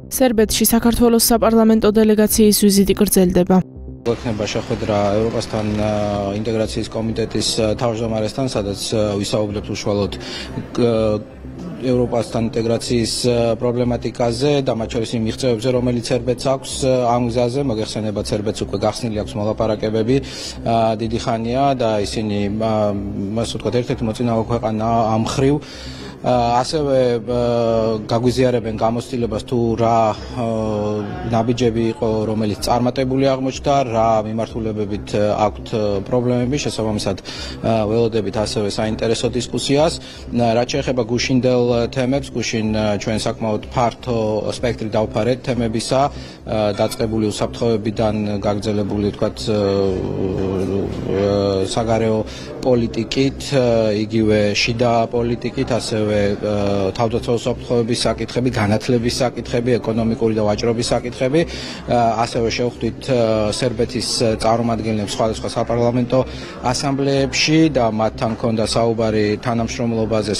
სერბეთში საქართველოს საპარლამენტო დელეგაციის ვიზიტი გრძელდება. გვექნება შეხვედრა ევროპასთან ინტეგრაციის კომიტეტის თავმჯდომარესთან, სადაც ვისაუბრებთ უშუალოდ ევროპასთან ინტეგრაციის პრობლემატიკაზე და მათ შორის იმ მიღწევებზე, რომელიც სერბეთს აქვს ამ გზაზე. მოგეხსენებათ, სერბეთს უკვე გახსნილი აქვს მოლაპარაკებები დიდი ხანია და ისინი ასე ვთქვათ, ერთ-ერთი მოწინავე ქვეყანა ამ მხრივ. ასევე გაგვიზიარებენ გამოცდილებას თუ რა ნაბიჯები იყო, რომელიც წარმატებული აღმოჩნდა, რა მიმართულებებით აქვთ პრობლემები, შესაბამისად ველოდებით ასევე საინტერესო დისკუსიას. რაც შეეხება გუშინდელ თემებს, გუშინ ჩვენ საკმაოდ ფართო სპექტრი დავფარეთ თემებისა, დაწყებული უსაფრთხოებიდან გაგრძელებული, ვთქვათ, საგარეო პოლიტიკით, იგივე შიდა პოლიტიკით, ასევე თავდაცვის უსაფრთხოების საკითხები, განათლების საკითხები, ეკონომიკური და ვაჭრობის საკითხები. ასევე შევხვდით სერბეთის წარმომადგენლებს სხვადასხვა საპარლამენტო ასამბლეებში და მათთან ჰქონდა საუბარი თანამშრომლობაზე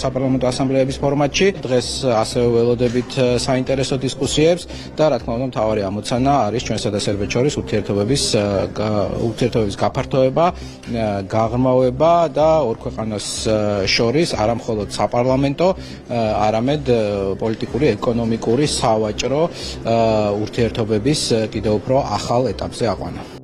საპარლამენტო ასამბლეების ფორმატში. დღეს ასევე ველოდებით საინტერესო დისკუსიებს და რა თქმა უნდა, მთავარი ამოცანა არის ჩვენსა და სერბეთს შორის ურთიერთობების გაფართოება, გაღრმავება და ორ ქვეყანას შორის არა მხოლოდ საპარლამენტო, არამედ პოლიტიკური, ეკონომიკური, სავაჭრო ურთიერთობების კიდევ უფრო ახალ ეტაპზე აყვანა.